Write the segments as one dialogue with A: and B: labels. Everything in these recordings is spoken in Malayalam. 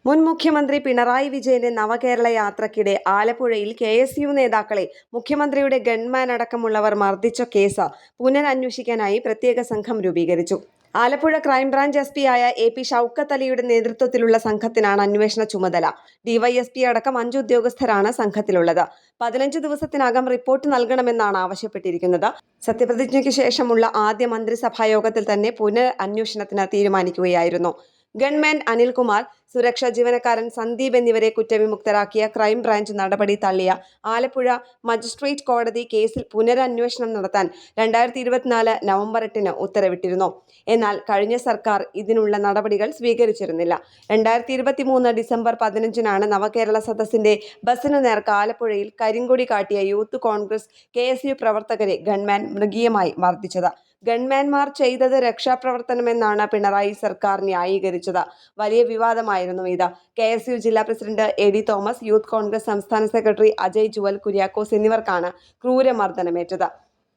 A: മുൻ മുഖ്യമന്ത്രി പിണറായി വിജയന്റെ നവകേരള യാത്രയ്ക്കിടെ ആലപ്പുഴയിൽ KSU നേതാക്കളെ മുഖ്യമന്ത്രിയുടെ ഗൺമാൻ അടക്കമുള്ളവർ മർദ്ദിച്ച കേസ് പുനരന്വേഷിക്കാനായി പ്രത്യേക സംഘം രൂപീകരിച്ചു. ആലപ്പുഴ ക്രൈംബ്രാഞ്ച് SP ആയ AP ഷൗക്കത്ത് അലിയുടെ നേതൃത്വത്തിലുള്ള സംഘത്തിനാണ് അന്വേഷണ ചുമതല. DYSP അടക്കം 5 ഉദ്യോഗസ്ഥരാണ് സംഘത്തിലുള്ളത്. 15 ദിവസത്തിനകം റിപ്പോർട്ട് നൽകണമെന്നാണ് ആവശ്യപ്പെട്ടിരിക്കുന്നത്. സത്യപ്രതിജ്ഞയ്ക്ക് ശേഷമുള്ള ആദ്യ മന്ത്രിസഭാ യോഗത്തിൽ തന്നെ പുനരന്വേഷണത്തിന് തീരുമാനിക്കുകയായിരുന്നു. ഗൺമാൻ അനിൽകുമാർ, സുരക്ഷാ ജീവനക്കാരൻ സന്ദീപ് എന്നിവരെ കുറ്റവിമുക്തരാക്കിയ ക്രൈംബ്രാഞ്ച് നടപടി തള്ളിയ ആലപ്പുഴ മജിസ്ട്രേറ്റ് കോടതി കേസിൽ പുനരന്വേഷണം നടത്താൻ 2024 നവംബർ 8 ഉത്തരവിട്ടിരുന്നു. എന്നാൽ കഴിഞ്ഞ സർക്കാർ ഇതിനുള്ള നടപടികൾ സ്വീകരിച്ചിരുന്നില്ല. 2023 ഡിസംബർ 15 നവകേരള സദസ്സിന്റെ ബസിനു നേർക്ക് ആലപ്പുഴയിൽ കരിങ്കൊടി കാട്ടിയ യൂത്ത് കോൺഗ്രസ് KSU പ്രവർത്തകരെ ഗൺമാൻ മൃഗീയമായി മർദ്ദിച്ചത്. ഗൺമാൻമാർ ചെയ്തത് രക്ഷാപ്രവർത്തനമെന്നാണ് പിണറായി സർക്കാർ ന്യായീകരിച്ചത്. വലിയ വിവാദമായിരുന്നു ഇത്. KSU ജില്ലാ president AD Thomas, youth Congress സംസ്ഥാന സെക്രട്ടറി അജയ് ജുവൽ കുര്യാക്കോസ് എന്നിവർക്കാണ് ക്രൂരമർദ്ദനമേറ്റത്.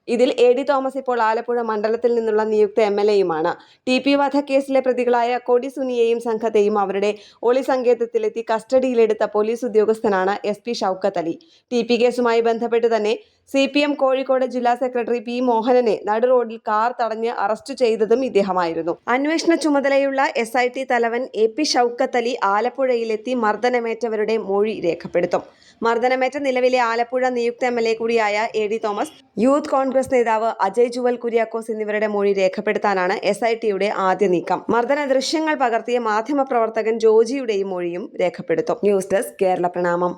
A: ഇതിൽ AD തോമസ് ഇപ്പോൾ ആലപ്പുഴ മണ്ഡലത്തിൽ നിന്നുള്ള നിയുക്ത MLAയുമാണ്. TP വധക്കേസിലെ പ്രതികളായ കൊടി സുനിയെയും സംഘത്തെയും അവരുടെ ഒളിസങ്കേതത്തിലെത്തി കസ്റ്റഡിയിലെടുത്ത പോലീസ് ഉദ്യോഗസ്ഥനാണ് SP ഷൗക്കത്ത് അലി. TP കേസുമായി ബന്ധപ്പെട്ട് തന്നെ CPM കോഴിക്കോട് ജില്ലാ സെക്രട്ടറി P മോഹനനെ നടുറോഡിൽ കാർ തടഞ്ഞ് അറസ്റ്റ് ചെയ്തതും ഇദ്ദേഹമായിരുന്നു. അന്വേഷണ ചുമതലയുള്ള SIT തലവൻ AP ഷൗക്കത്ത് അലി ആലപ്പുഴയിലെത്തി മർദ്ദനമേറ്റവരുടെ മൊഴി രേഖപ്പെടുത്തും. മർദ്ദനമേറ്റ നിലവിലെ ആലപ്പുഴ നിയുക്ത MLA കൂടിയായ AD തോമസ്, യൂത്ത് കോൺഗ്രസ് നേതാവ് അജയ് ജുവൽ കുര്യാക്കോസ് എന്നിവരുടെ മൊഴി രേഖപ്പെടുത്താനാണ് SITയുടെ ആദ്യ നീക്കം. മർദ്ദന ദൃശ്യങ്ങൾ പകർത്തിയ മാധ്യമപ്രവർത്തകൻ ജോജിയുടെയും മൊഴിയും രേഖപ്പെടുത്തും. ന്യൂസ് ഡെസ്ക് കേരള പ്രണാമം.